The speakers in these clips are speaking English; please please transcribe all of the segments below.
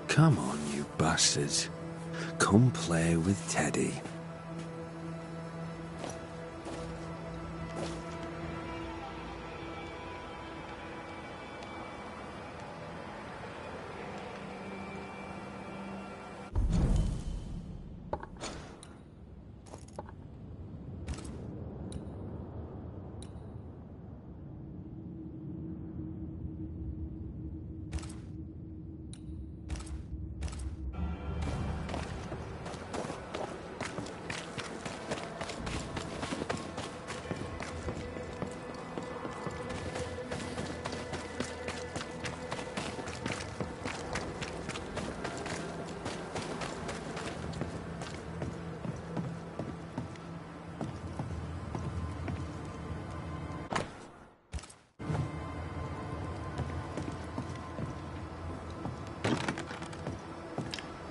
Come on, you bastards. Come play with Teddy.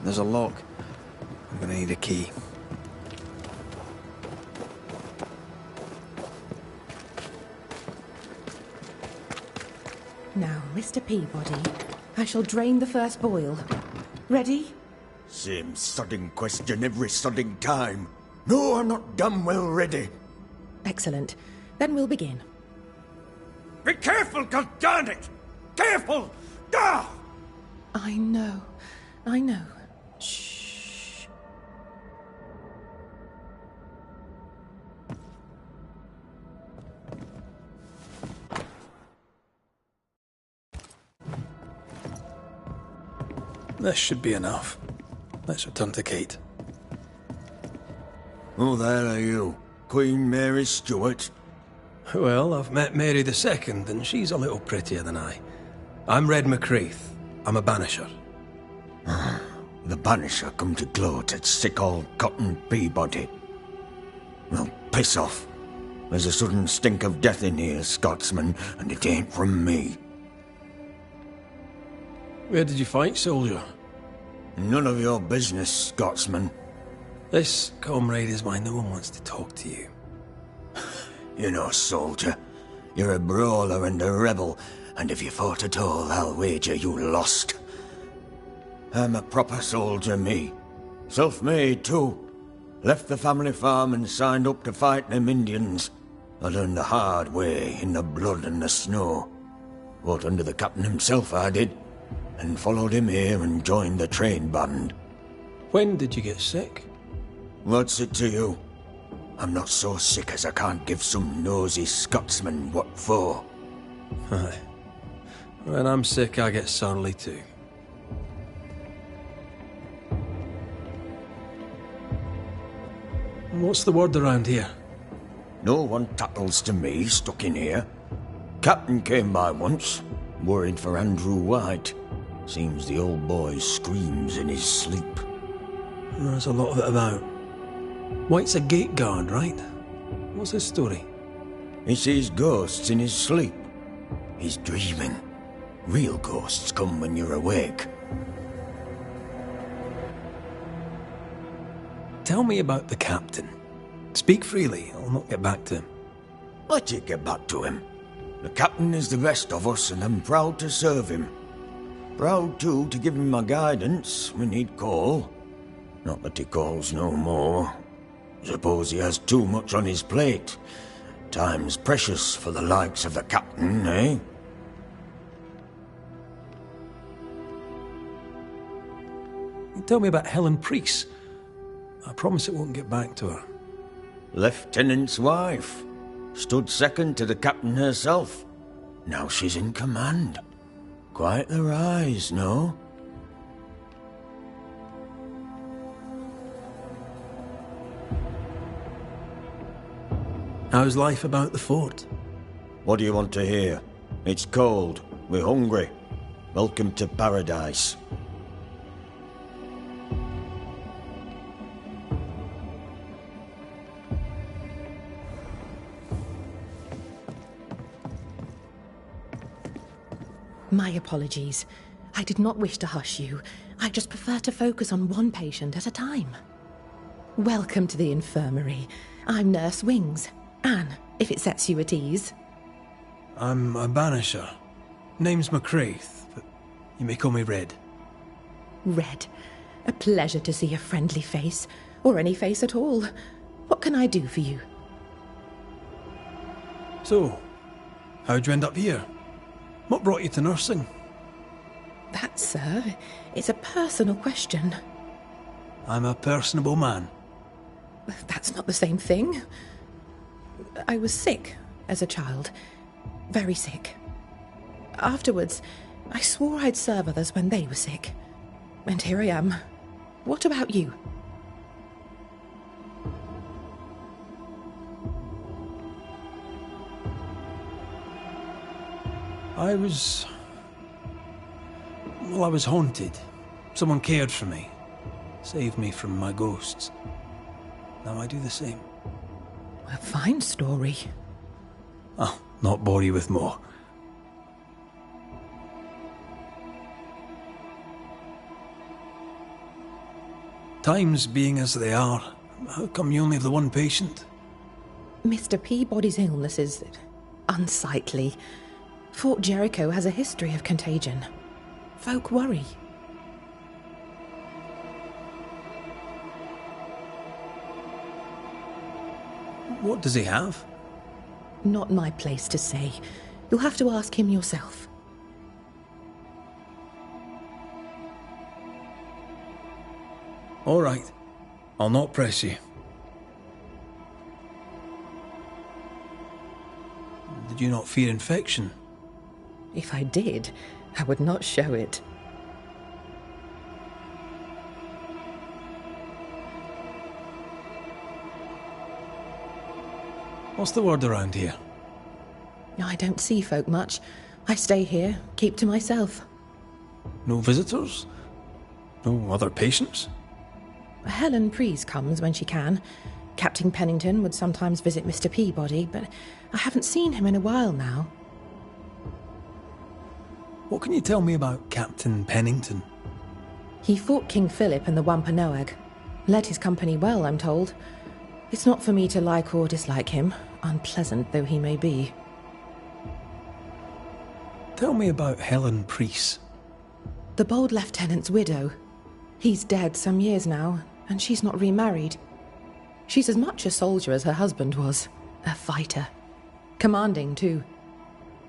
There's a lock. I'm gonna need a key. Now, Mr. Peabody, I shall drain the first boil. Ready? Same sodding question every sodding time. No, I'm not damn well ready. Excellent. Then we'll begin. Be careful, goddammit! Careful! Ah! I know. Shh. This should be enough. Let's return to Kate. Oh, there are you. Queen Mary Stuart. Well, I've met Mary II, and she's a little prettier than I. I'm Red McCreath. I'm a Banisher. The Banisher come to gloat at sick old Cotton Peabody. Well, piss off. There's a sudden stink of death in here, Scotsman, and it ain't from me. Where did you fight, soldier? None of your business, Scotsman. This, comrade, is why no one wants to talk to you. You know, soldier, you're a brawler and a rebel, and if you fought at all, I'll wager you lost. I'm a proper soldier, me. Self-made, too. Left the family farm and signed up to fight them Indians. I learned the hard way, in the blood and the snow. Fought under the captain himself, I did, and followed him here and joined the train band. When did you get sick? What's it to you? I'm not so sick as I can't give some nosy Scotsman what for. Aye. When I'm sick, I get surly too. What's the word around here? No one tattles to me stuck in here. Captain came by once, worried for Andrew White. Seems the old boy screams in his sleep. There's a lot of it about. White's a gate guard, right? What's his story? He sees ghosts in his sleep. He's dreaming. Real ghosts come when you're awake. Tell me about the captain. Speak freely, I'll not get back to him. Let you get back to him. The captain is the best of us, and I'm proud to serve him. Proud, too, to give him my guidance when he'd call. Not that he calls no more. Suppose he has too much on his plate. Time's precious for the likes of the captain, eh? Tell me about Helen Priest. I promise it won't get back to her. Lieutenant's wife. Stood second to the captain herself. Now she's in command. Quite the rise, no? How's life about the fort? What do you want to hear? It's cold. We're hungry. Welcome to paradise. My apologies. I did not wish to hush you. I just prefer to focus on one patient at a time. Welcome to the infirmary. I'm Nurse Wings. Anne, if it sets you at ease. I'm a Banisher. Name's McCreath, but you may call me Red. Red. A pleasure to see a friendly face, or any face at all. What can I do for you? So, how'd you end up here? What brought you to nursing? That, sir, is a personal question. I'm a personable man. That's not the same thing. I was sick as a child. Very sick. Afterwards, I swore I'd serve others when they were sick. And here I am. What about you? I was haunted. Someone cared for me. Saved me from my ghosts. Now I do the same. A fine story. I'll not bore you with more. Times being as they are, how come you only have the one patient? Mr. Peabody's illness is unsightly. Fort Jericho has a history of contagion. Folk worry. What does he have? Not my place to say. You'll have to ask him yourself. All right. I'll not press you. Did you not fear infection? If I did, I would not show it. What's the word around here? I don't see folk much. I stay here, keep to myself. No visitors? No other patients? Helen Preece comes when she can. Captain Pennington would sometimes visit Mr. Peabody, but I haven't seen him in a while now. What can you tell me about Captain Pennington? He fought King Philip in the Wampanoag. Led his company well, I'm told. It's not for me to like or dislike him, unpleasant though he may be. Tell me about Helen Preece. The bold lieutenant's widow. He's dead some years now, and she's not remarried. She's as much a soldier as her husband was. A fighter. Commanding, too.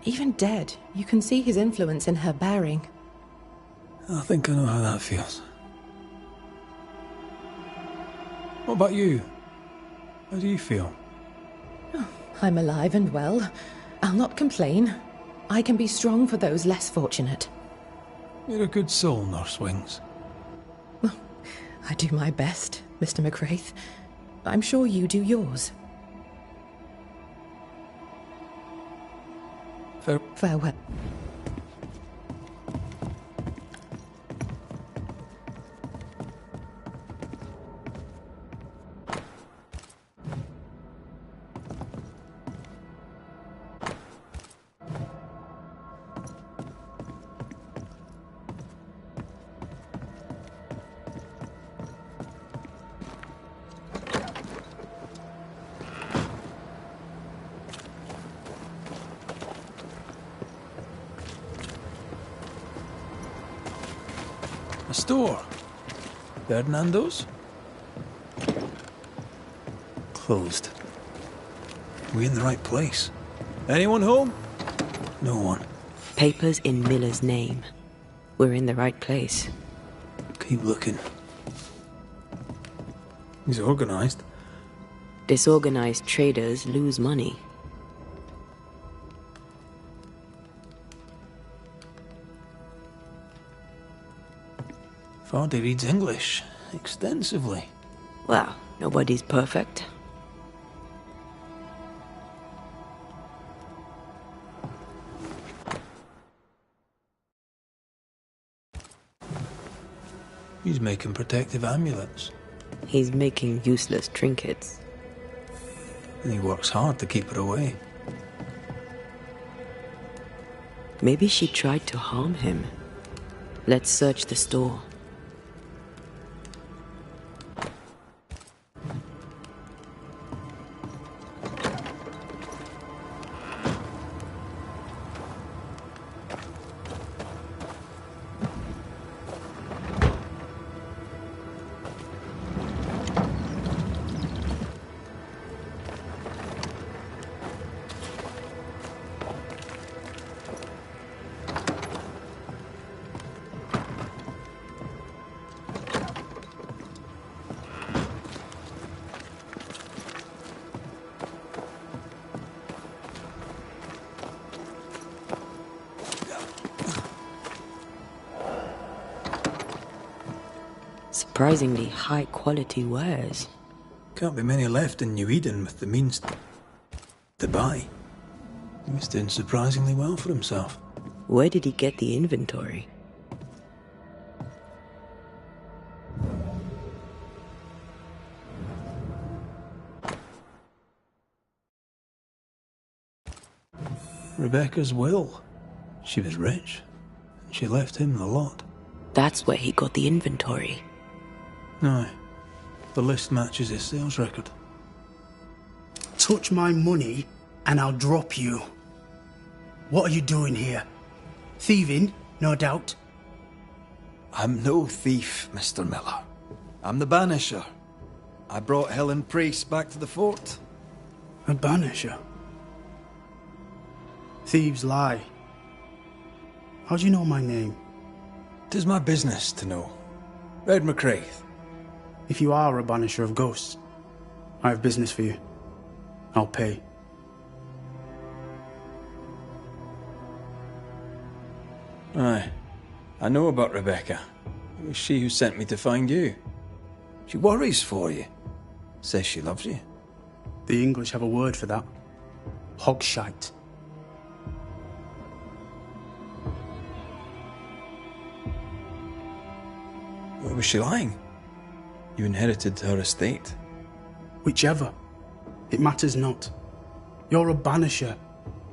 Even dead, you can see his influence in her bearing. I think I know how that feels. What about you? How do you feel? Oh, I'm alive and well. I'll not complain. I can be strong for those less fortunate. You're a good soul, Nurse Wings. I do my best, Mr. McCraith. I'm sure you do yours. Farewell. A store. Ferdinando's? Closed. We in the right place? Anyone home? No one. Papers in Miller's name. We're in the right place. Keep looking. He's organized. Disorganized traders lose money. Parte reads English extensively. Well, nobody's perfect. He's making protective amulets. He's making useless trinkets. And he works hard to keep her away. Maybe she tried to harm him. Let's search the store. Surprisingly high-quality wares. Can't be many left in New Eden with the means to buy. He was doing surprisingly well for himself. Where did he get the inventory? Rebecca's will. She was rich, and she left him the lot. That's where he got the inventory. Aye. The list matches his sales record. Touch my money, and I'll drop you. What are you doing here? Thieving, no doubt. I'm no thief, Mr. Miller. I'm the Banisher. I brought Helen Priest back to the fort. A banisher? Thieves lie. How do you know my name? 'Tis my business to know. Red McCraith. If you are a banisher of ghosts, I have business for you. I'll pay. Aye. I know about Rebecca. It was she who sent me to find you. She worries for you. Says she loves you. The English have a word for that. Hogshite. Where was she lying? You inherited her estate. Whichever. It matters not. You're a banisher.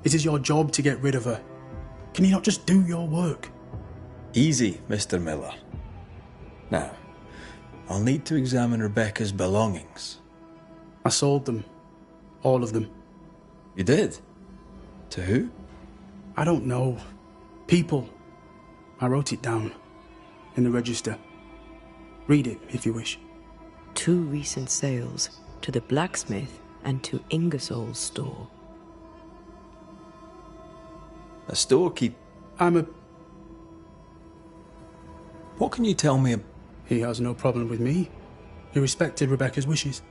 It is your job to get rid of her. Can you not just do your work? Easy, Mr. Miller. Now, I'll need to examine Rebecca's belongings. I sold them. All of them. You did? To who? I don't know. People. I wrote it down. In the register. Read it, if you wish. 2 recent sales, to the blacksmith and to Ingersoll's store. A storekeeper. I'm a... What can you tell me He has no problem with me. He respected Rebecca's wishes.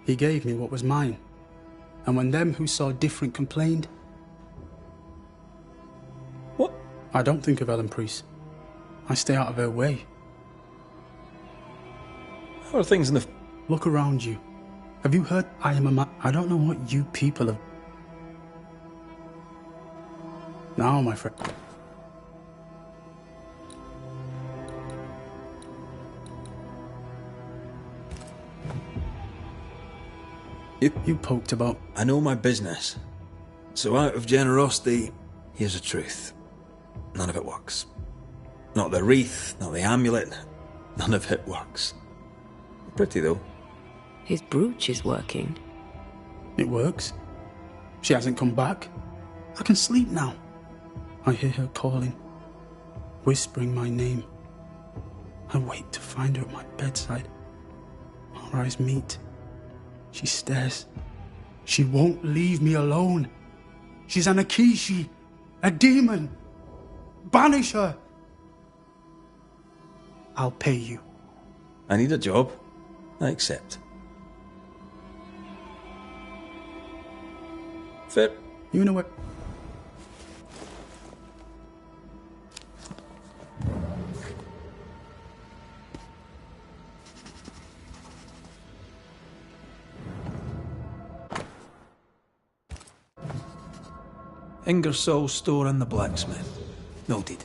He gave me what was mine. And when them who saw different complained... What? I don't think of Helen Priest. I stay out of her way. How are things in the... Look around you. Have you heard I am a man? I don't know what you people have... Now, my friend... You poked about. I know my business. So out of generosity, here's the truth. None of it works. Not the wreath, not the amulet. None of it works. Pretty, though. His brooch is working. It works. She hasn't come back. I can sleep now. I hear her calling, whispering my name. I wait to find her at my bedside. Our eyes meet. She stares. She won't leave me alone. She's an Akishi, a demon. Banish her. I'll pay you. I need a job. I accept. Fair. You know what? Ingersoll's store and the blacksmith. Noted.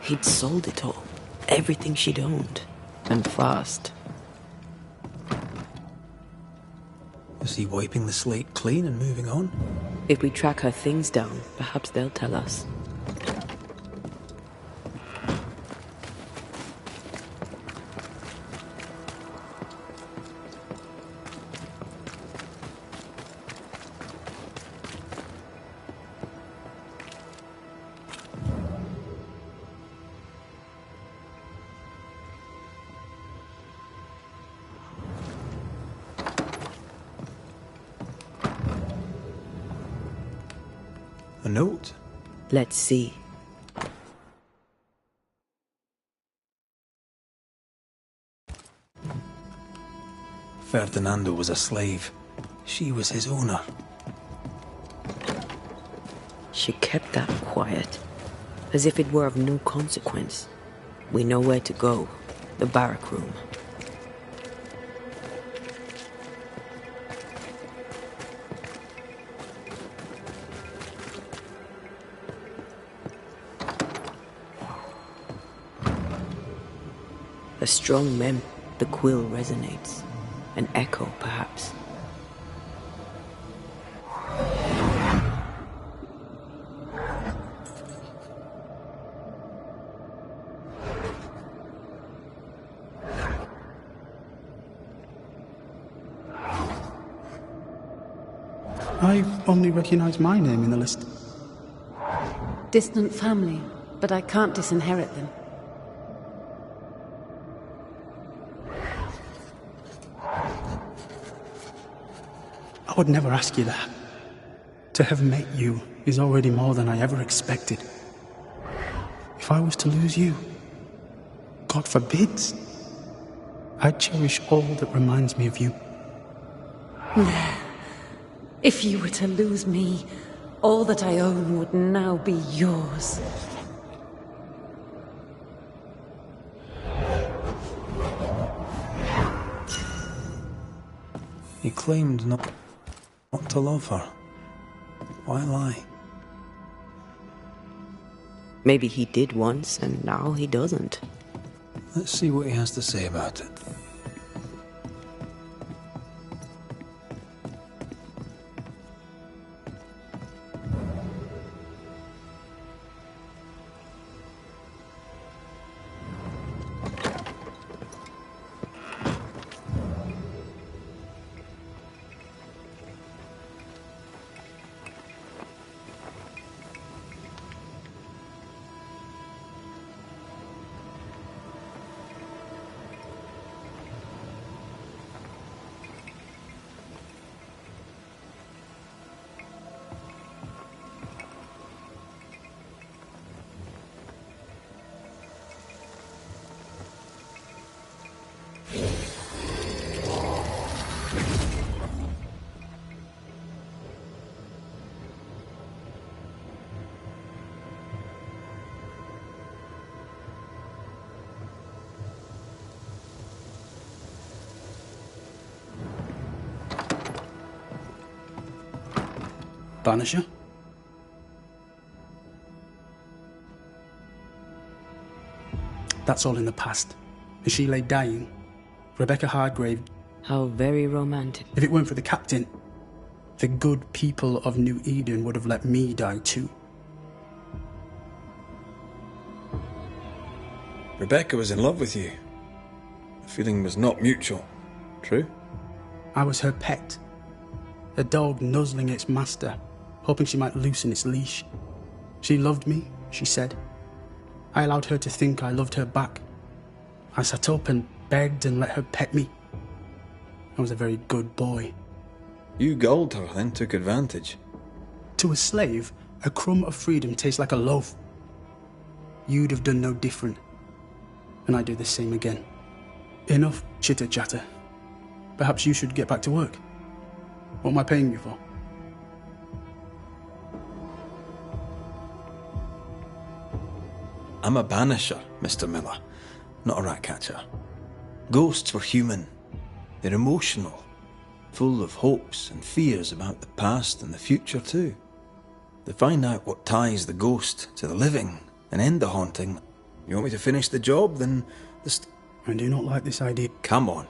He'd sold it all. Everything she'd owned. And fast. Is he wiping the slate clean and moving on? If we track her things down, perhaps they'll tell us. A note? Let's see. Ferdinando was a slave. She was his owner. She kept that quiet. as if it were of no consequence. We know where to go. The barrack room. A strong mem. The quill resonates. An echo, perhaps. I only recognize my name in the list. Distant family, but I can't disinherit them. I would never ask you that. To have met you is already more than I ever expected. If I was to lose you, God forbids, I'd cherish all that reminds me of you. If you were to lose me, all that I own would now be yours. He claimed not to love her. Why lie? Maybe he did once, and now he doesn't. Let's see what he has to say about it. Banisher? That's all in the past. And she lay dying. Rebecca Hardgrave. How very romantic. If it weren't for the captain, the good people of New Eden would have let me die too. Rebecca was in love with you. The feeling was not mutual. True? I was her pet. A dog nuzzling its master, hoping she might loosen its leash. She loved me, she said. I allowed her to think I loved her back. I sat up and begged and let her pet me. I was a very good boy. You gulled her, then took advantage. To a slave, a crumb of freedom tastes like a loaf. You'd have done no different. And I'd do the same again. Enough chitter-chatter. Perhaps you should get back to work. What am I paying you for? I'm a banisher, Mr. Miller, not a rat catcher. Ghosts were human. They're emotional, full of hopes and fears about the past and the future too. To find out what ties the ghost to the living and end the haunting, you want me to finish the job, then I do not like this idea. Come on.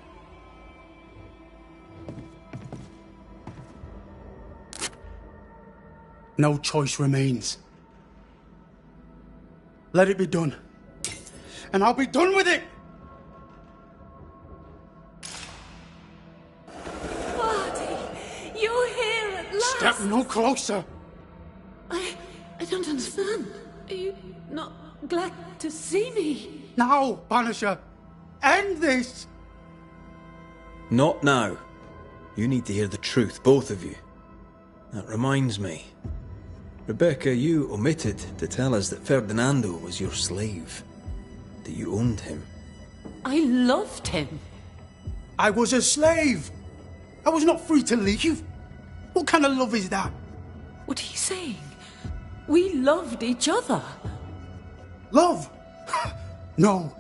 No choice remains. Let it be done. And I'll be done with it! Parte, you're here at last! Step no closer! I don't understand. Are you not glad to see me? Now, Banisher! End this! Not now. You need to hear the truth, both of you. That reminds me. Rebecca, you omitted to tell us that Ferdinando was your slave. That you owned him. I loved him. I was a slave! I was not free to leave! What kind of love is that? What are you saying? We loved each other. Love? No.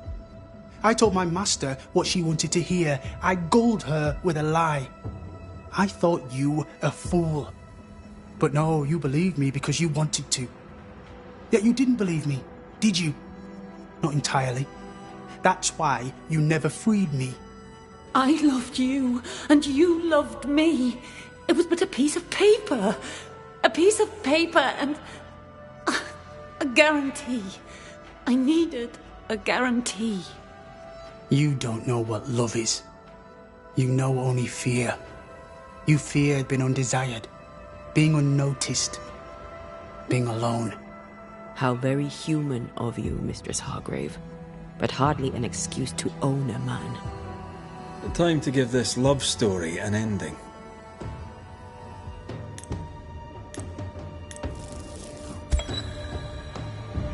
I told my master what she wanted to hear. I gulled her with a lie. I thought you a fool. But no, you believed me because you wanted to. Yet you didn't believe me, did you? Not entirely. That's why you never freed me. I loved you, and you loved me. It was but a piece of paper. A piece of paper and... a guarantee. I needed a guarantee. You don't know what love is. You know only fear. You feared being undesired, being unnoticed, being alone. How very human of you, Mistress Hargrave, but hardly an excuse to own a man. Time to give this love story an ending.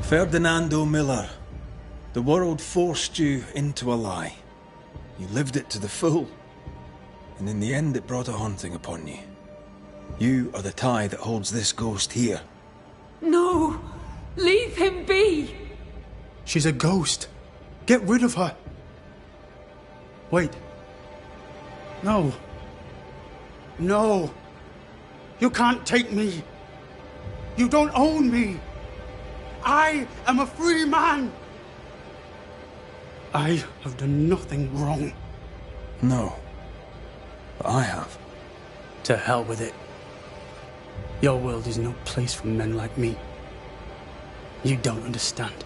Ferdinando Miller, the world forced you into a lie. You lived it to the full, and in the end it brought a haunting upon you. You are the tie that holds this ghost here. No! Leave him be! She's a ghost. Get rid of her. Wait. No. No. You can't take me. You don't own me. I am a free man. I have done nothing wrong. No. But I have. To hell with it. Your world is no place for men like me. You don't understand.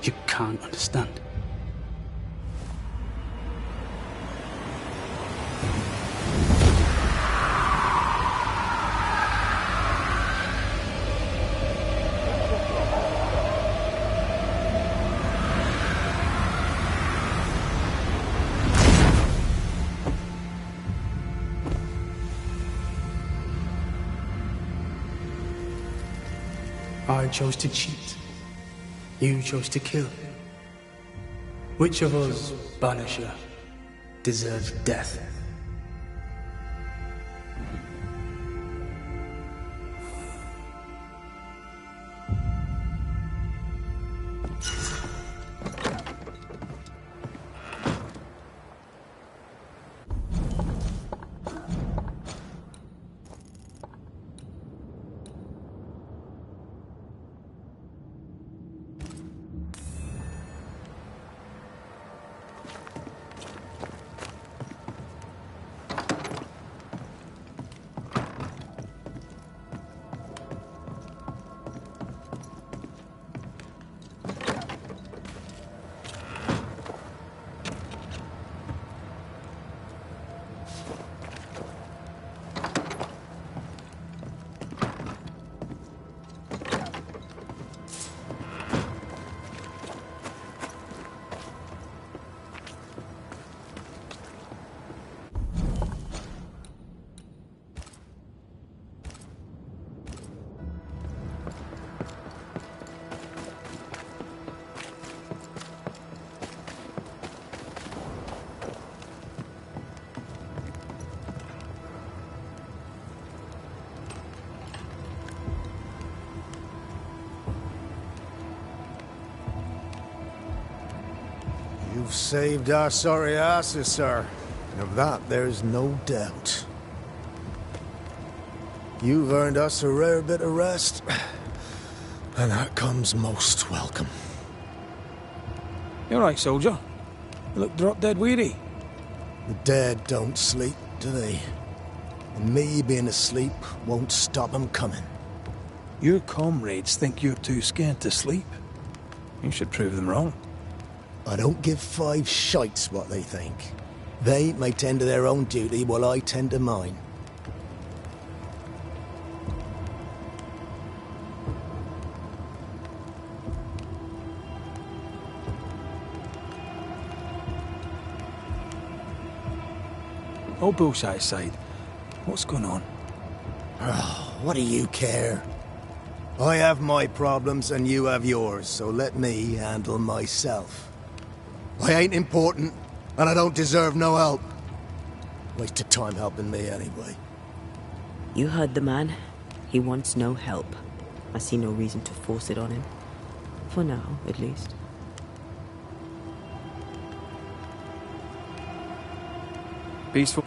You can't understand. I chose to cheat. You chose to kill. Which of us, Banisher, deserves death? You've saved our sorry asses, sir. Of that, there's no doubt. You've earned us a rare bit of rest, and that comes most welcome. You all right, soldier? You look drop dead weary. The dead don't sleep, do they? And me being asleep won't stop 'em coming. Your comrades think you're too scared to sleep. You should prove them wrong. I don't give five shites what they think. They may tend to their own duty while I tend to mine. All bullshit aside, what's going on? What do you care? I have my problems and you have yours, so let me handle myself. I ain't important, and I don't deserve no help. Waste of time helping me anyway. You heard the man. He wants no help. I see no reason to force it on him. For now, at least. Peaceful.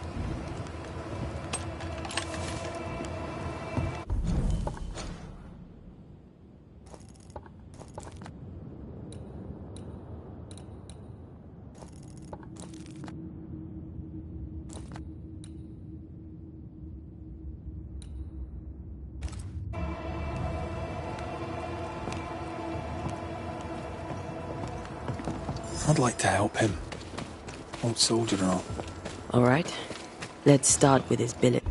I'd like to help him. Old soldier and all. All right. Let's start with his billet.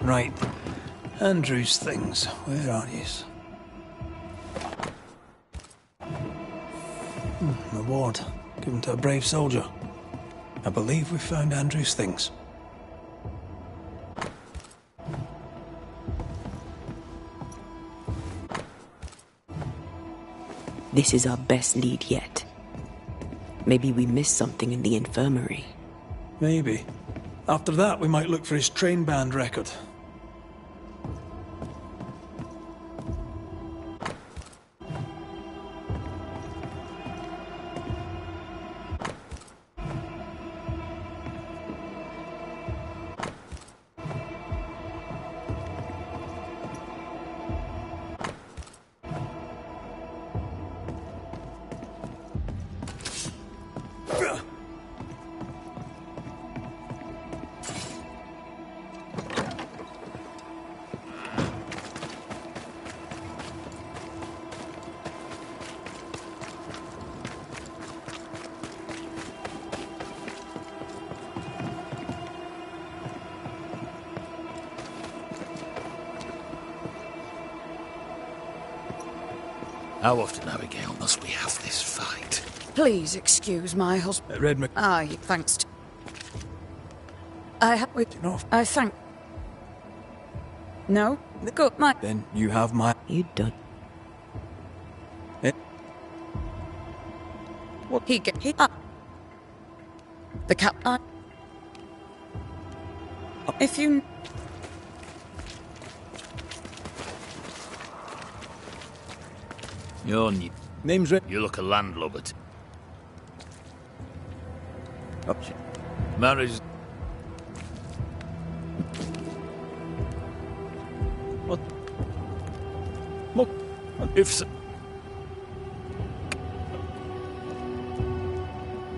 Right. Andrew's things. Where are yous? Reward. Given to a brave soldier. I believe we found Andrew's things. This is our best lead yet. Maybe we missed something in the infirmary. Maybe. After that, we might look for his train band record. How often, Abigail, must we have this fight? Please excuse my husband. Redmond. Thanks to... I have... You know, I thank... No? Good, my... then you have my... You don't. What he get... He... The captain... If you... Your new... Name's Red. You look a landlubber. Marriage... What? Look. If so...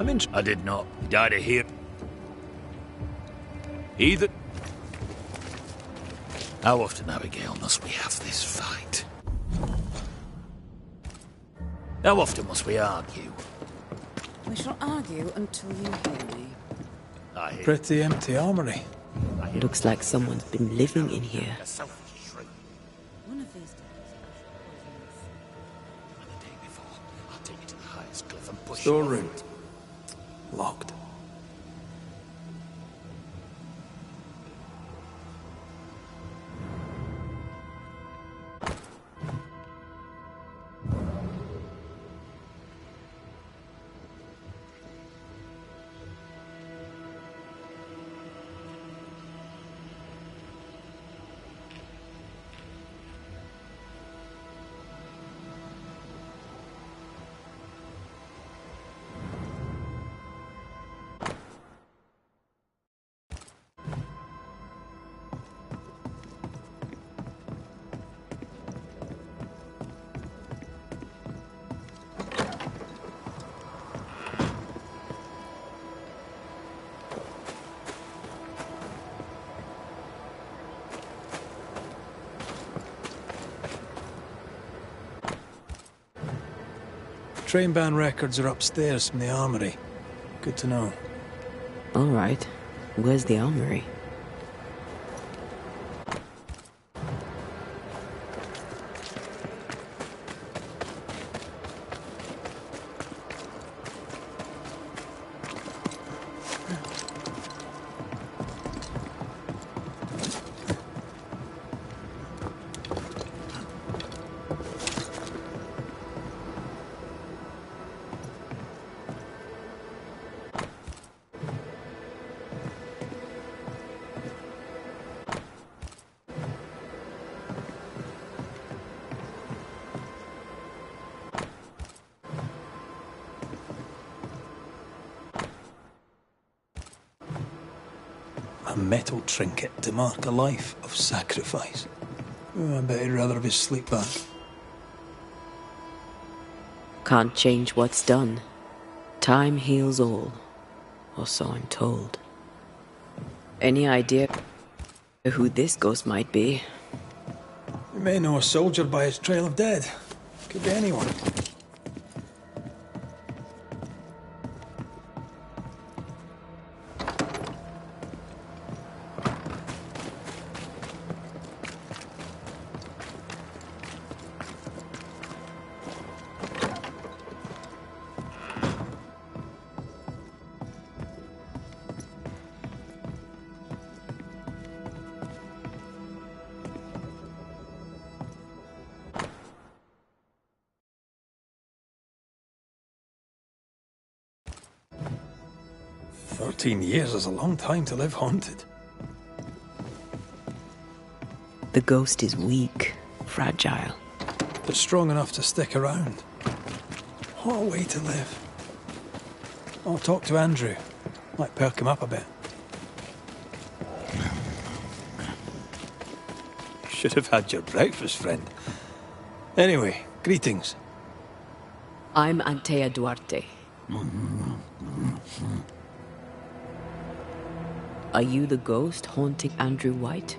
I'm in... I did not. He died of here. Either... How often, Abigail, must we have this fight? How often must we argue? We shall argue until you hear me. I hear Pretty empty armory. Looks like someone's been living in here. a selfish shrew. One of these days... And the day before, I'll take you to the highest cliff and push you Storeroom. off it. Locked. Train band records are upstairs from the armory. Good to know. All right. Where's the armory? a metal trinket to mark a life of sacrifice. Oh, I bet he'd rather have his sleep back. Can't change what's done. Time heals all. Or so I'm told. Any idea who this ghost might be? You may know a soldier by his trail of dead. Could be anyone. Years is a long time to live haunted. The ghost is weak, fragile. But strong enough to stick around. What a way to live. I'll talk to Andrew. Might perk him up a bit. You should have had your breakfast, friend. Anyway, greetings. I'm Antea Duarte. Are you the ghost haunting Andrew White?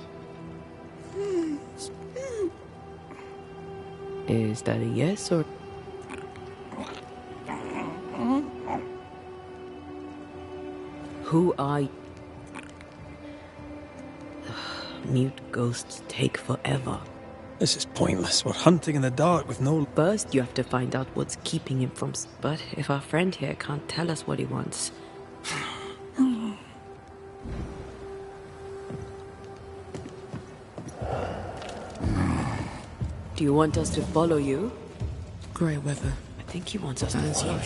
Is that a yes or... Who are you? Mute ghosts take forever. This is pointless. We're hunting in the dark with no... First, you have to find out what's keeping him from... But if our friend here can't tell us what he wants... Do you want us to follow you? Grey weather. I think he wants us to follow.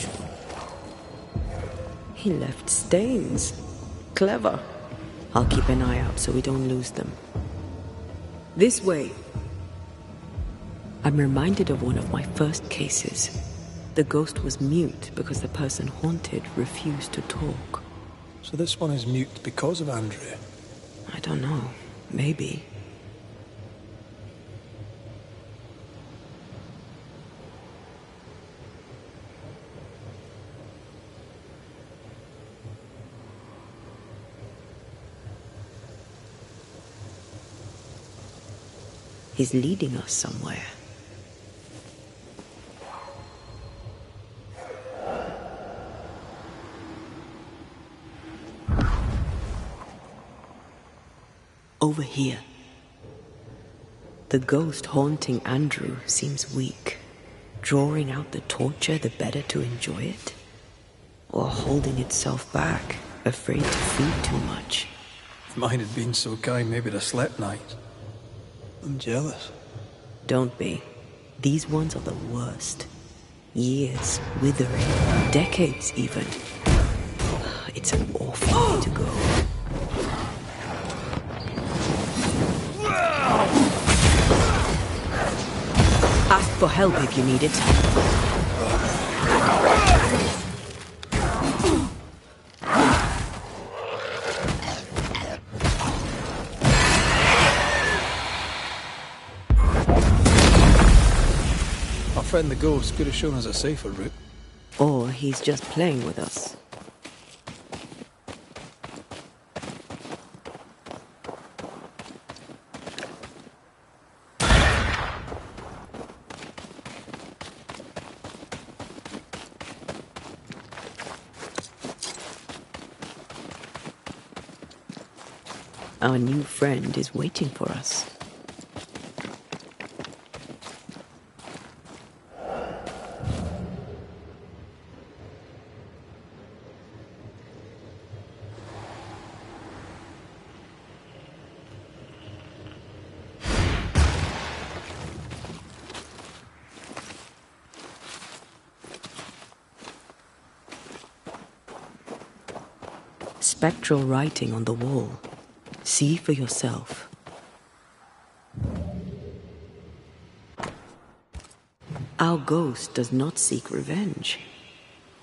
He left stains. Clever. I'll keep an eye out so we don't lose them. This way. I'm reminded of one of my first cases. The ghost was mute because the person haunted refused to talk. So this one is mute because of Andrew? I don't know. Maybe. He's leading us somewhere. Over here. The ghost haunting Andrew seems weak. Drawing out the torture the better to enjoy it? Or holding itself back, afraid to feed too much? If mine had been so kind, maybe I'd have slept nights. I'm jealous. Don't be. These ones are the worst. Years withering, decades even. It's an awful way to go. Ask for help if you need it. Our friend the ghost could have shown us a safer route. Or he's just playing with us. Our new friend is waiting for us. Spectral writing on the wall. See for yourself. Our ghost does not seek revenge.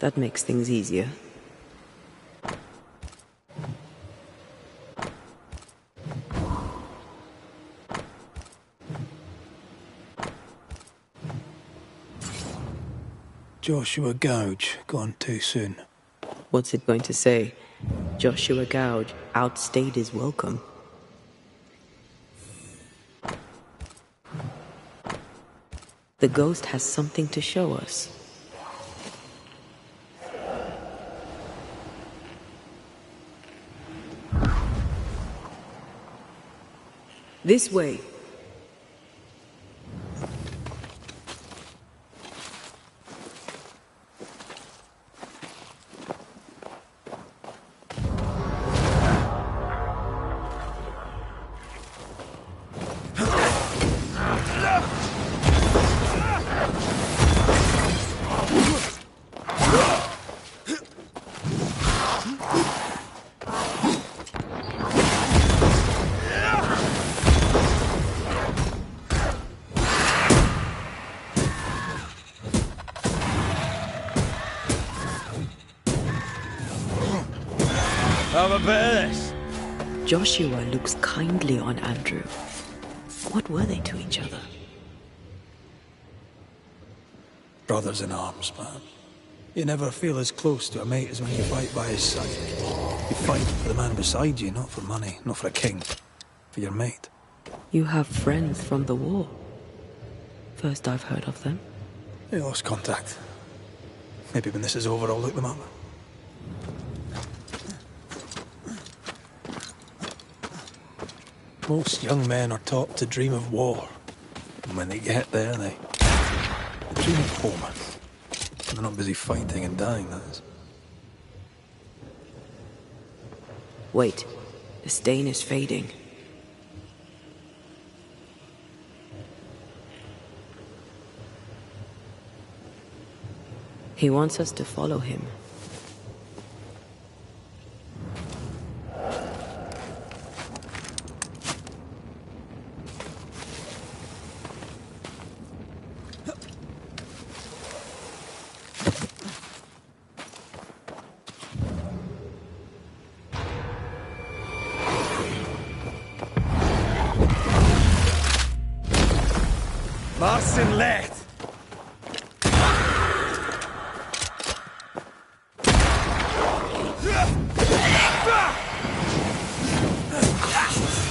That makes things easier. Joshua Gouge gone too soon? What's it going to say? Joshua Gouge outstayed his welcome. The ghost has something to show us. This way. Have a bit of this. Joshua looks kindly on Andrew. What were they to each other? Brothers in arms, man. You never feel as close to a mate as when you fight by his side. You fight for the man beside you, not for money, not for a king. For your mate. You have friends from the war. First I've heard of them. They lost contact. Maybe when this is over, I'll look them up. Most young men are taught to dream of war. And when they get there, they dream of home. They're not busy fighting and dying, that is. Wait, the stain is fading. He wants us to follow him. Marcin Lecht!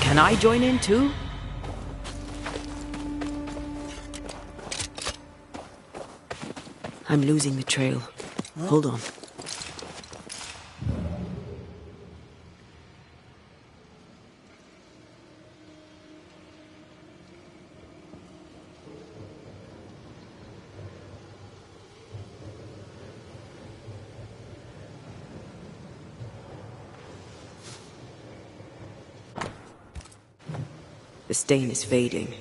Can I join in too? I'm losing the trail. Hold on. The stain is fading.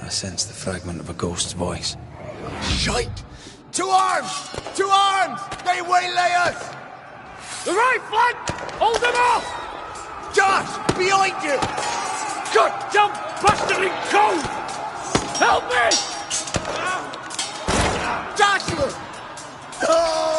I sense the fragment of a ghost's voice. Shite! To arms! To arms! They waylay us! The right flank! Hold them off! Josh! Behind you! Goddamn bastarding cold! Help me! Joshua! No!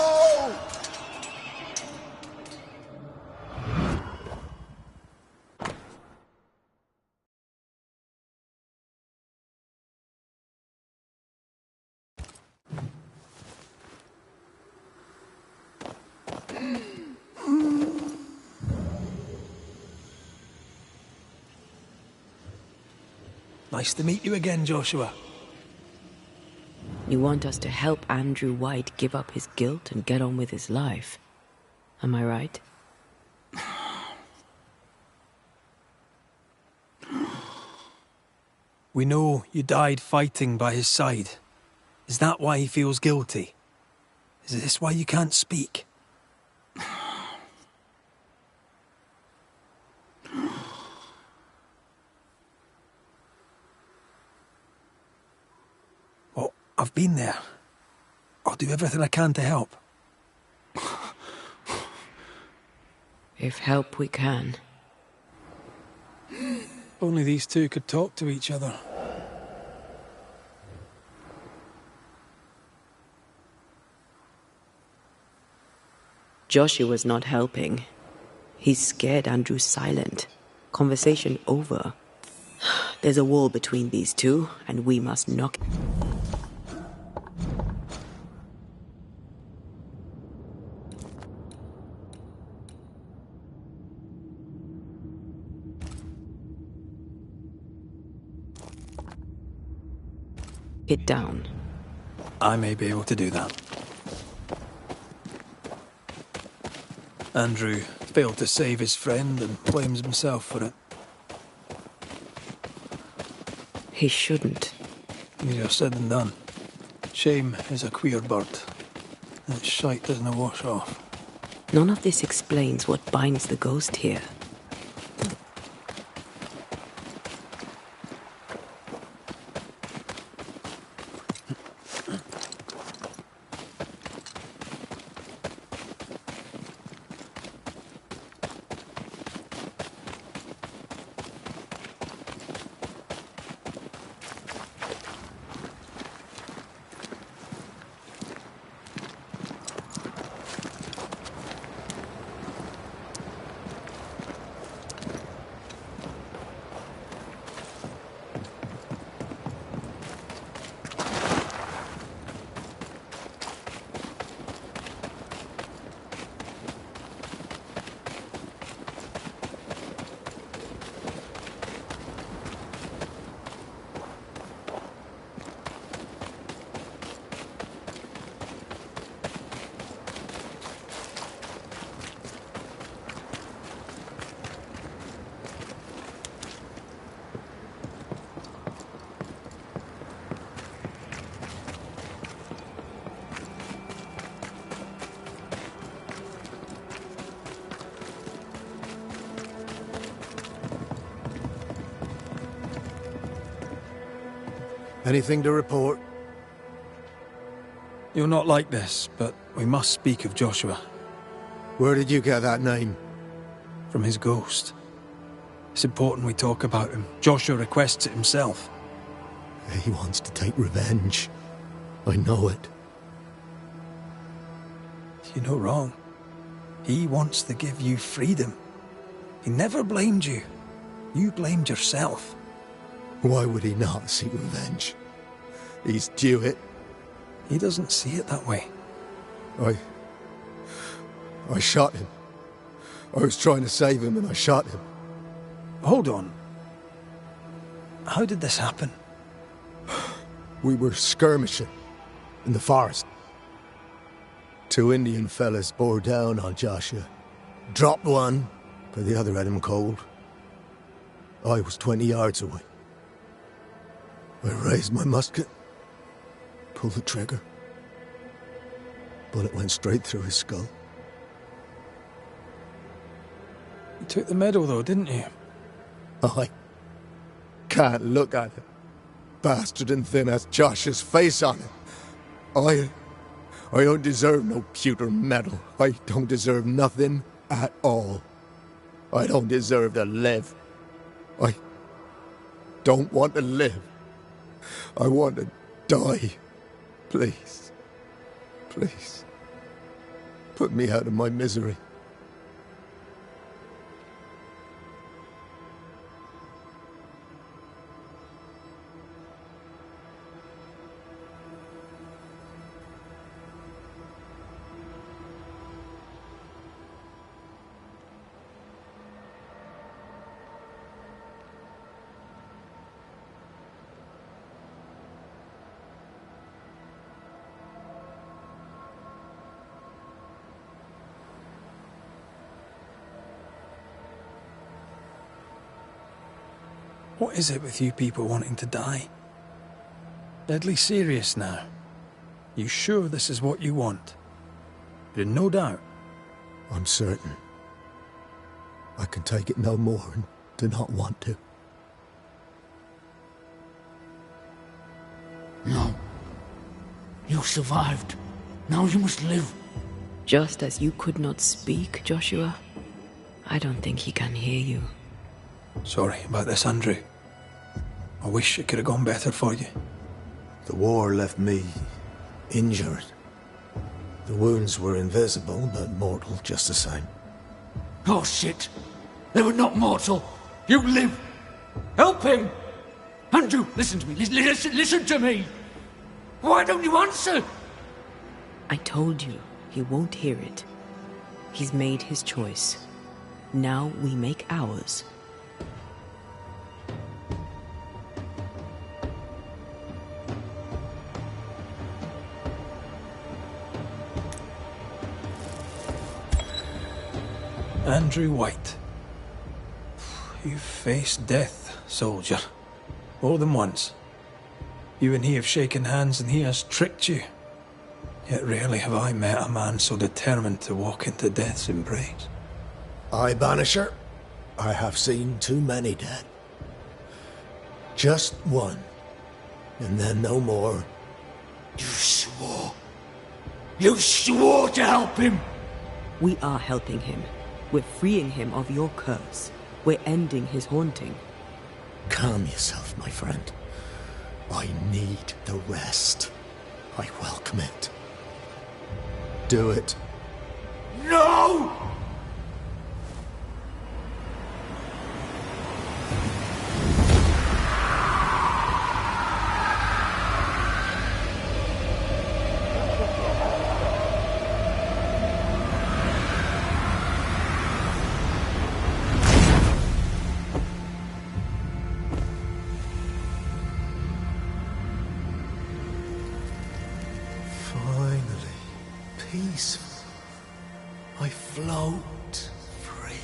Nice to meet you again, Joshua. You want us to help Andrew White give up his guilt and get on with his life. Am I right? We know you died fighting by his side. Is that why he feels guilty? Is this why you can't speak? Well, I've been there. I'll do everything I can to help. If help we can. Only these two could talk to each other. Joshua's not helping. He's scared Andrew's silent. Conversation over. There's a wall between these two, and we must knock it down. I may be able to do that. Andrew failed to save his friend and blames himself for it. He shouldn't. Easier said than done. Shame is a queer bird. Its shite doesn't wash off. None of this explains what binds the ghost here. Anything to report? You'll not like this, but we must speak of Joshua. Where did you get that name? From his ghost. It's important we talk about him. Joshua requests it himself. He wants to take revenge. I know it. You're no wrong. He wants to give you freedom. He never blamed you. You blamed yourself. Why would he not seek revenge? He's due it. He doesn't see it that way. I shot him. I was trying to save him and I shot him. Hold on. How did this happen? We were skirmishing in the forest. Two Indian fellas bore down on Joshua. Dropped one, but the other had him cold. I was 20 yards away. I raised my musket, pulled the trigger. Bullet went straight through his skull. You took the medal though, didn't you? I can't look at it. Bastard and thin has Josh's face on it. I don't deserve no pewter medal. I don't deserve nothing at all. I don't deserve to live. I don't want to live. I want to die. Please. Please. Put me out of my misery. What is it with you people wanting to die? Deadly serious now. You sure this is what you want? You're in no doubt. I'm certain. I can take it no more and do not want to. No. You survived. Now you must live. Just as you could not speak, Joshua, I don't think he can hear you. Sorry about this, Andrew. I wish it could have gone better for you. The war left me injured. The wounds were invisible, but mortal just the same. Oh, shit. They were not mortal. You live. Help him. Andrew, listen to me. Listen to me. Why don't you answer? I told you, he won't hear it. He's made his choice. Now we make ours. Andrew White. You've faced death, soldier. More than once. You and he have shaken hands and he has tricked you. Yet rarely have I met a man so determined to walk into death's embrace. I, Banisher, I have seen too many dead. Just one, and then no more. You swore. You swore to help him. We are helping him. We're freeing him of your curse. We're ending his haunting. Calm yourself, my friend. I need the rest. I welcome it. Do it. No! Peaceful. I float free.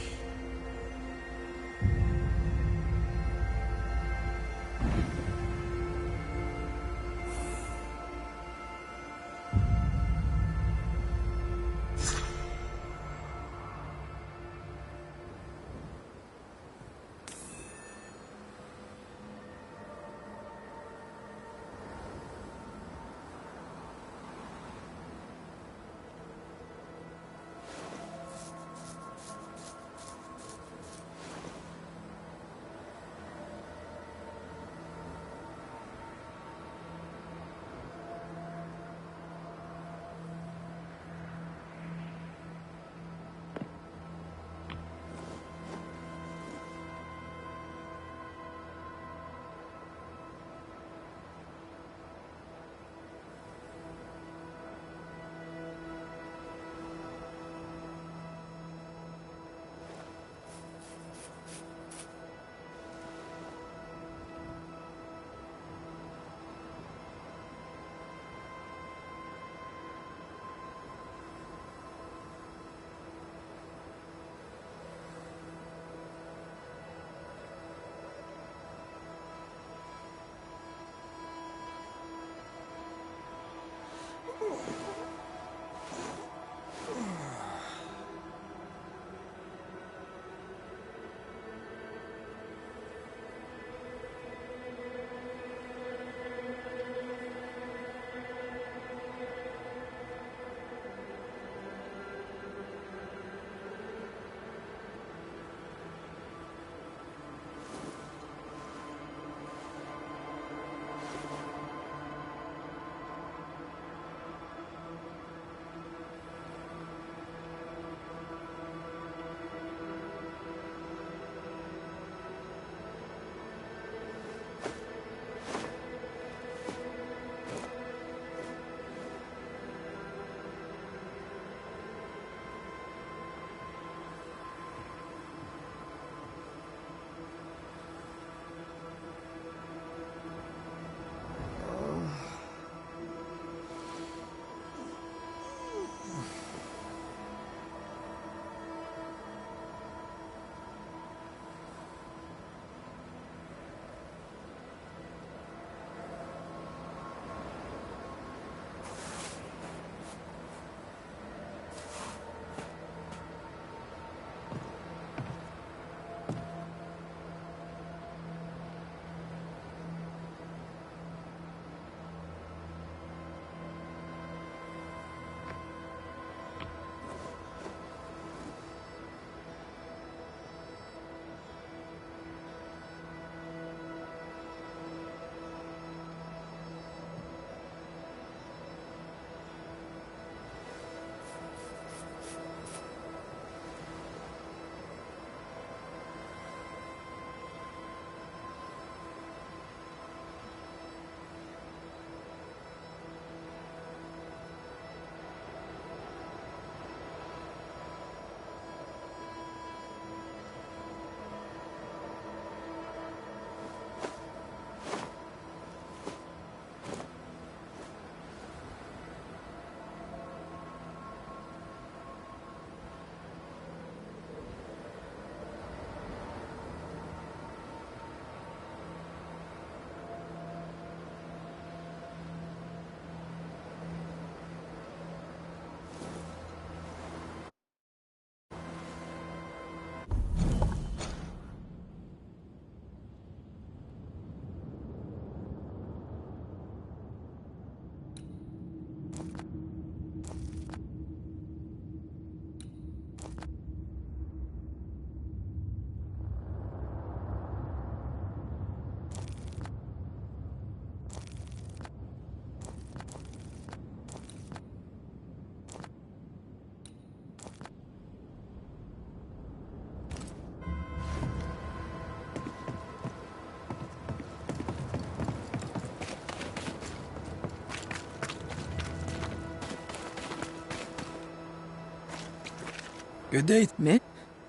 Good day. Me?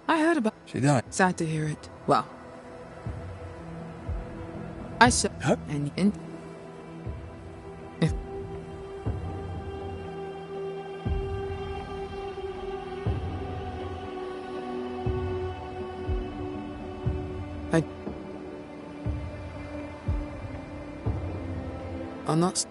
I heard about. She died. Sad to hear it. Well, I saw. Huh? And if I'm not.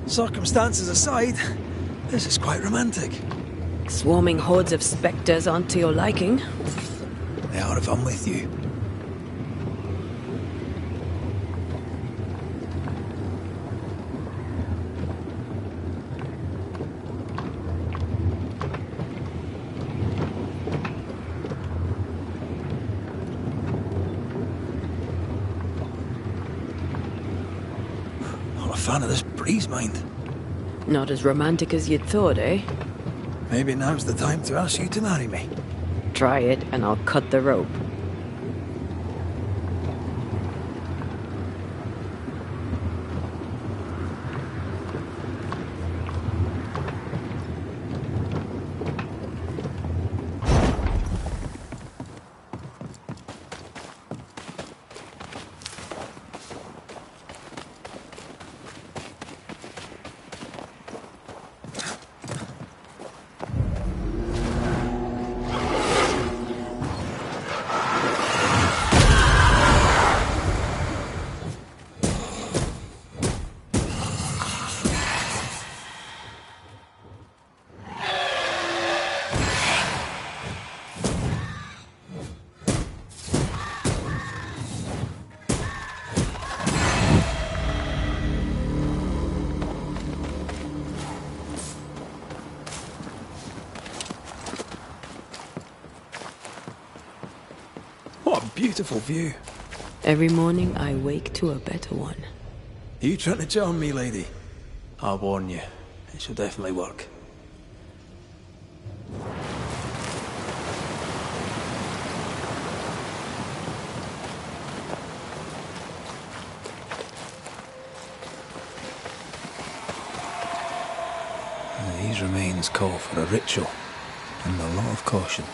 Circumstances aside, this is quite romantic. Swarming hordes of spectres aren't to your liking. They are if I'm with you. Not a fan of this breeze, mind. Not as romantic as you'd thought, eh? Maybe now's the time to ask you to marry me. Try it and I'll cut the rope. What a beautiful view. Every morning I wake to a better one. Are you trying to charm me, lady? I'll warn you, it shall definitely work. These remains call for a ritual and a lot of caution.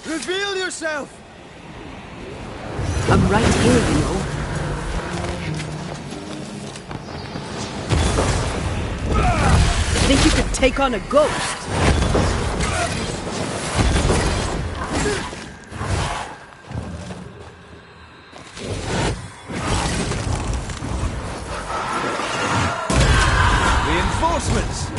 Reveal yourself! I'm right here, you know. Think you could take on a ghost? Reinforcements!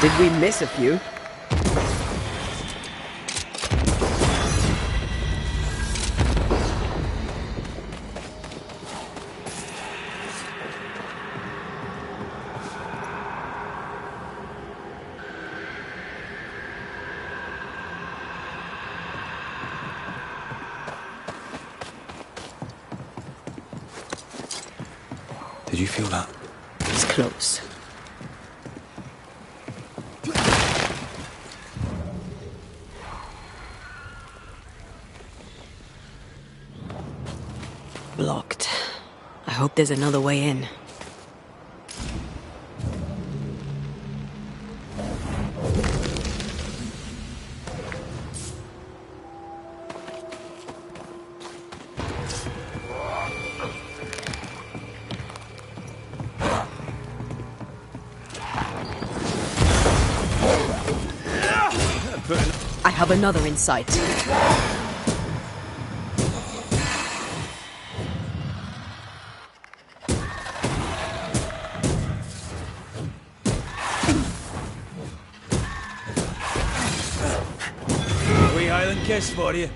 Did we miss a few? Did you feel that? It's close. Blocked. I hope there's another way in. putting... I have another in sight. A wee Highland kiss for you.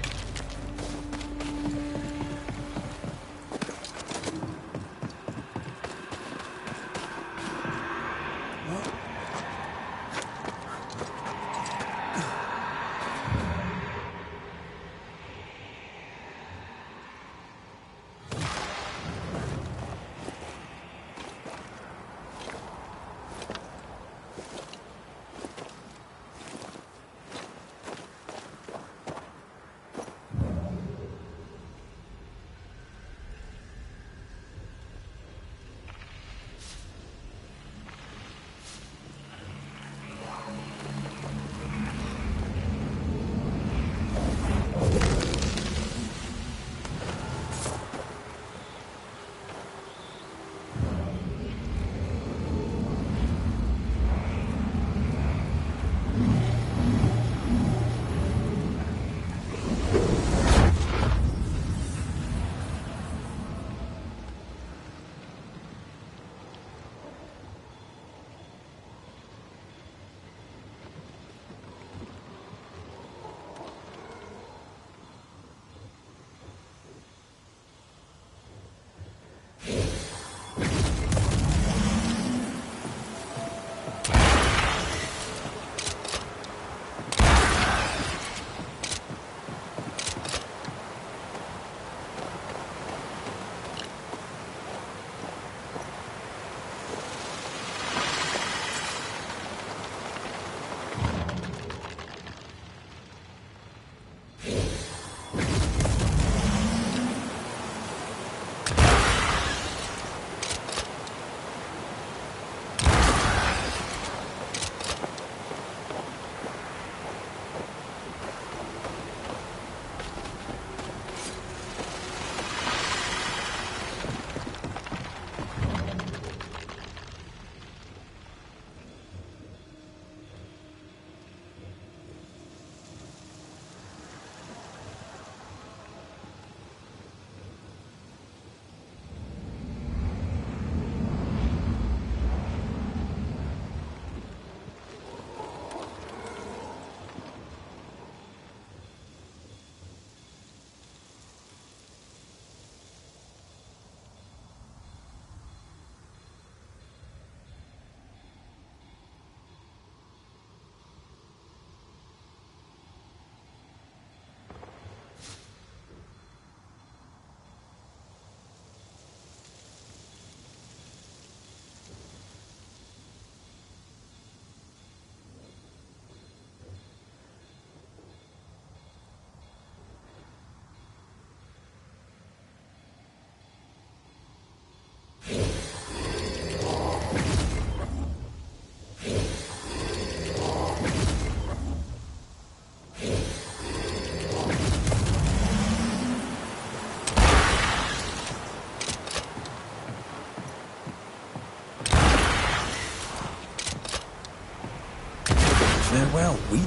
Farewell, weed.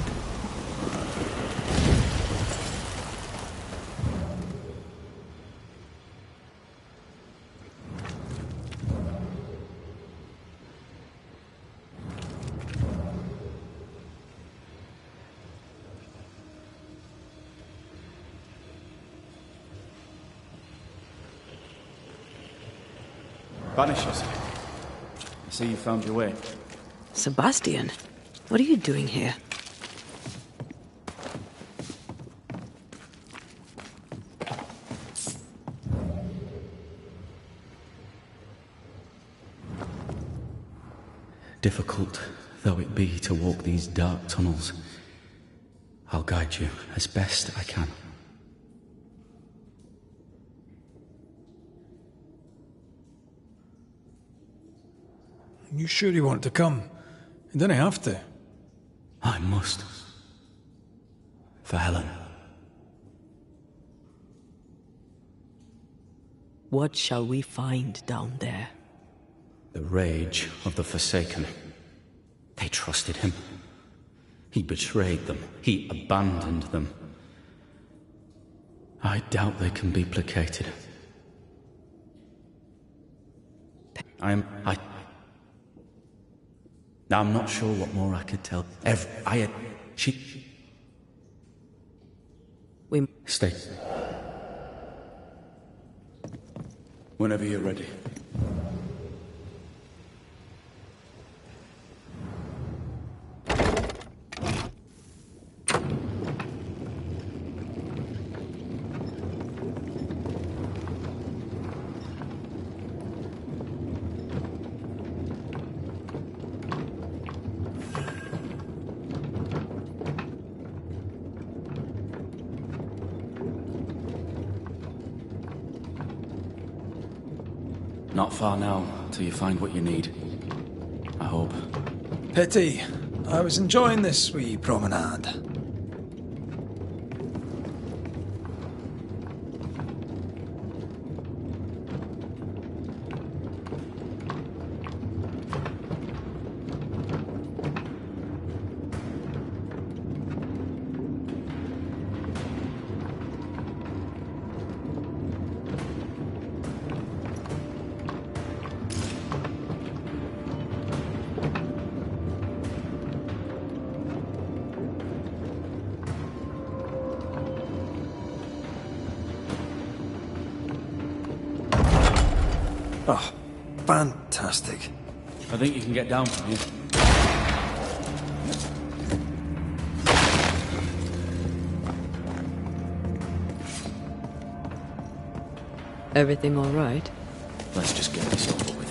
Banishers. I see you found your way. Sebastian, what are you doing here? Difficult though it be to walk these dark tunnels, I'll guide you as best I can. You sure you want to come? You don't have to. I must. For Helen. What shall we find down there? The rage of the Forsaken. They trusted him. He betrayed them. He abandoned them. I doubt they can be placated. I'm not sure what more I could tell. Stay. Whenever you're ready. Not far now, till you find what you need. I hope. Pity. I was enjoying this wee promenade. Oh, fantastic. I think you can get down from here. Everything all right? Let's just get this over with.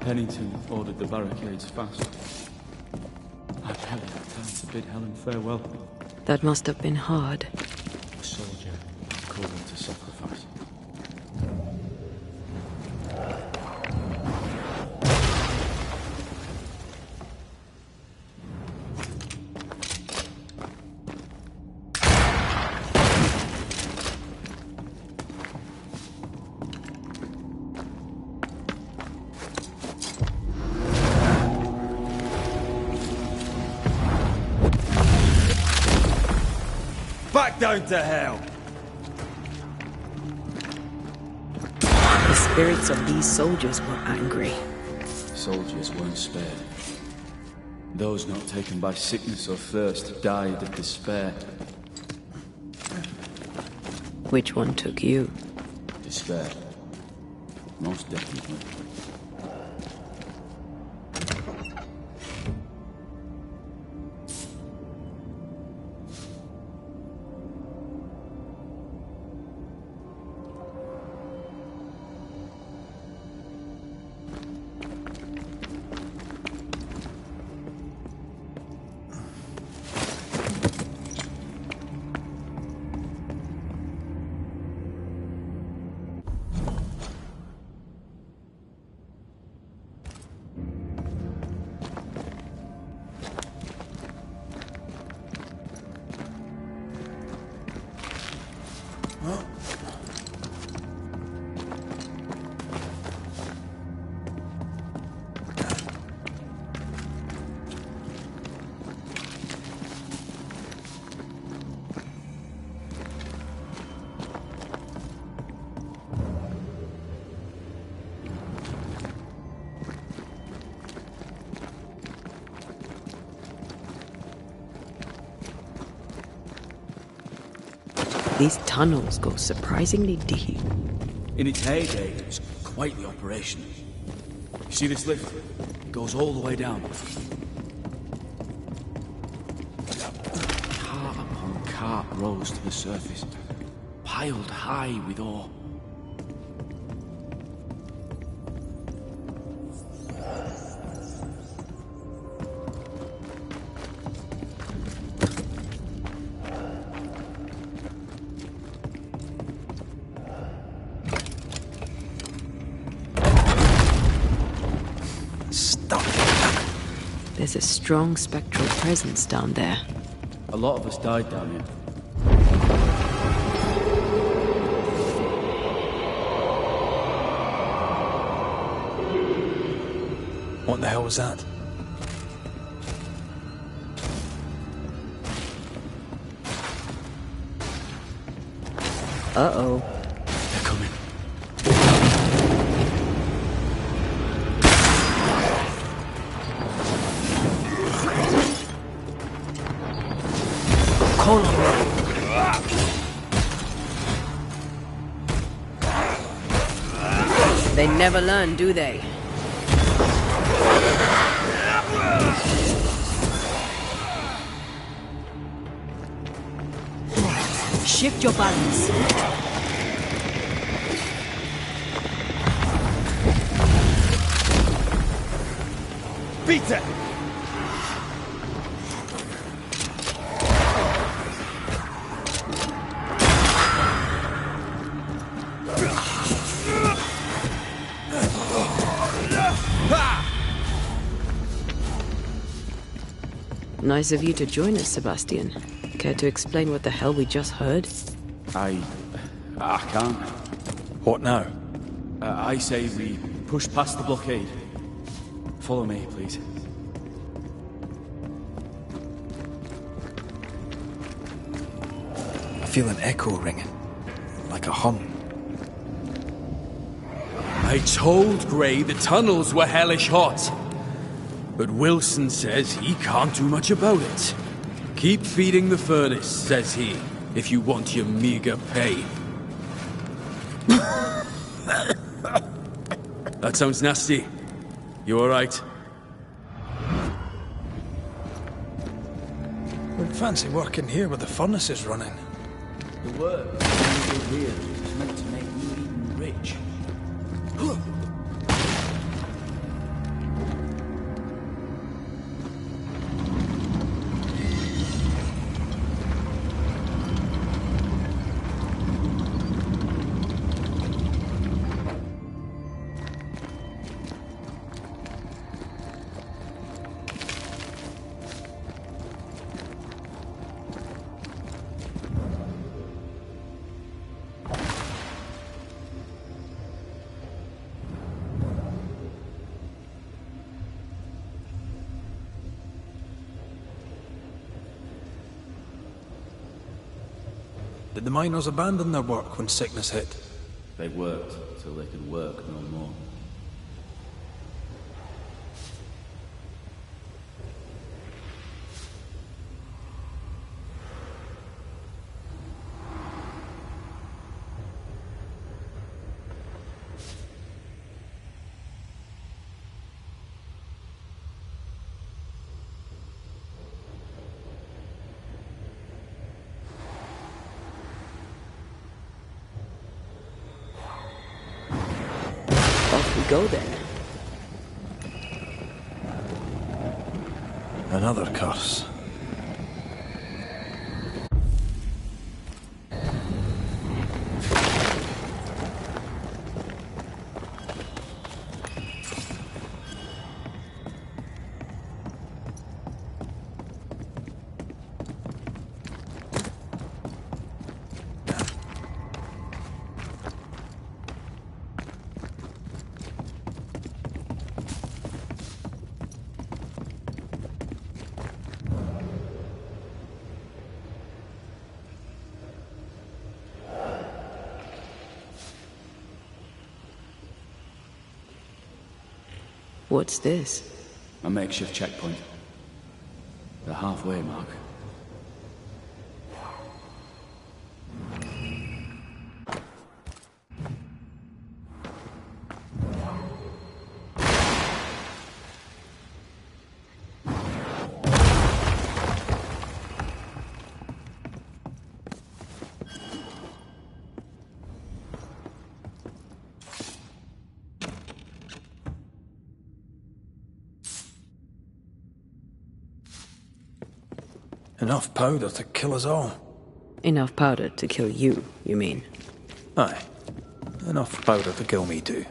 Pennington ordered the barricades fast. I barely had time to bid Helen farewell. That must have been hard. A soldier called to sacrifice. Back down to hell! The spirits of these soldiers were angry. Soldiers weren't spared. Those not taken by sickness or thirst died of despair. Which one took you? Despair. Most definitely. These tunnels go surprisingly deep. In its heyday, it was quite the operation. You see this lift? It goes all the way down. Cart upon cart rose to the surface, piled high with ore. There's a strong spectral presence down there. A lot of us died down here. What the hell was that? Uh-oh. They're coming. They never learn, do they? Shift your balance. Beat it! Nice of you to join us, Sebastian. Care to explain what the hell we just heard? I can't. What now? I say we push past the blockade. Follow me, please. I feel an echo ringing. Like a hum. I told Gray the tunnels were hellish hot. But Wilson says he can't do much about it. Keep feeding the furnace, says he, if you want your meager pay. That sounds nasty. You alright? Wouldn't fancy working here with the furnaces running. The work you did here is meant to make you even rich. Did the miners abandon their work when sickness hit? They worked till they could work no more. Go then. Another curse. What's this? A makeshift checkpoint. The halfway mark. Enough powder to kill us all. Enough powder to kill you, you mean? Aye. Enough powder to kill me too.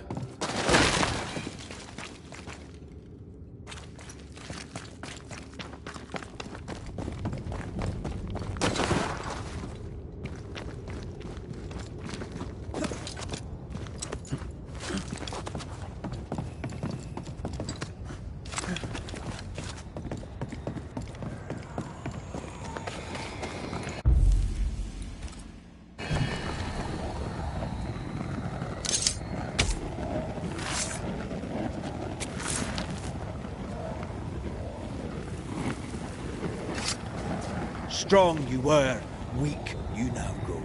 Strong you were, weak you now go.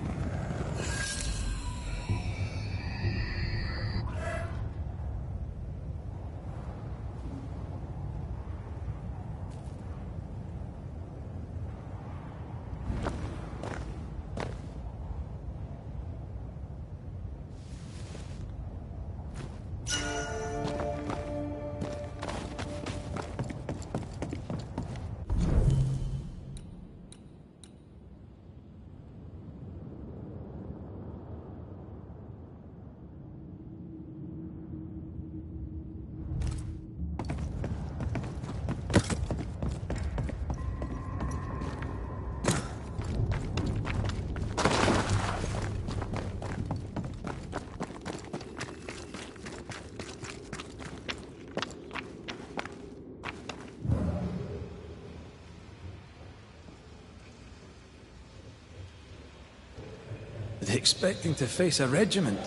Expecting to face a regiment.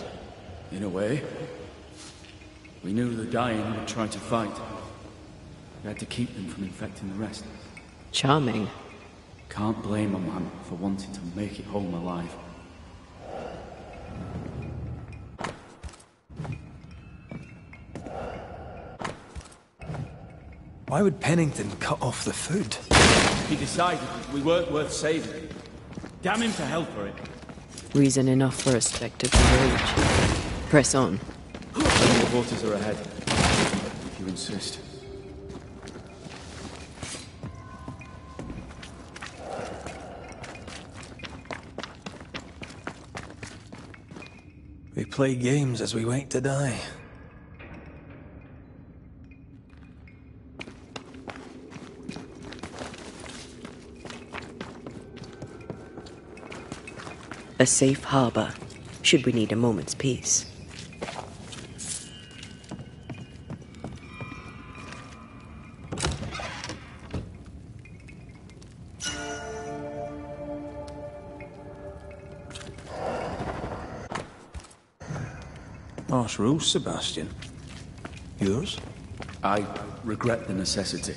In a way. We knew the dying would try to fight. We had to keep them from infecting the rest. Charming. Can't blame a man for wanting to make it home alive. Why would Pennington cut off the food? He decided we weren't worth saving. Damn him to hell for it. Reason enough for a spectre to rage. Press on. The waters are ahead. If you insist. We play games as we wait to die. A safe harbor, should we need a moment's peace. Harsh rules, Sebastian. Yours? I regret the necessity.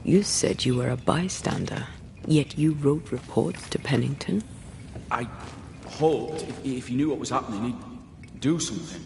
You said you were a bystander, yet you wrote reports to Pennington? I hoped if he knew what was happening, he'd do something.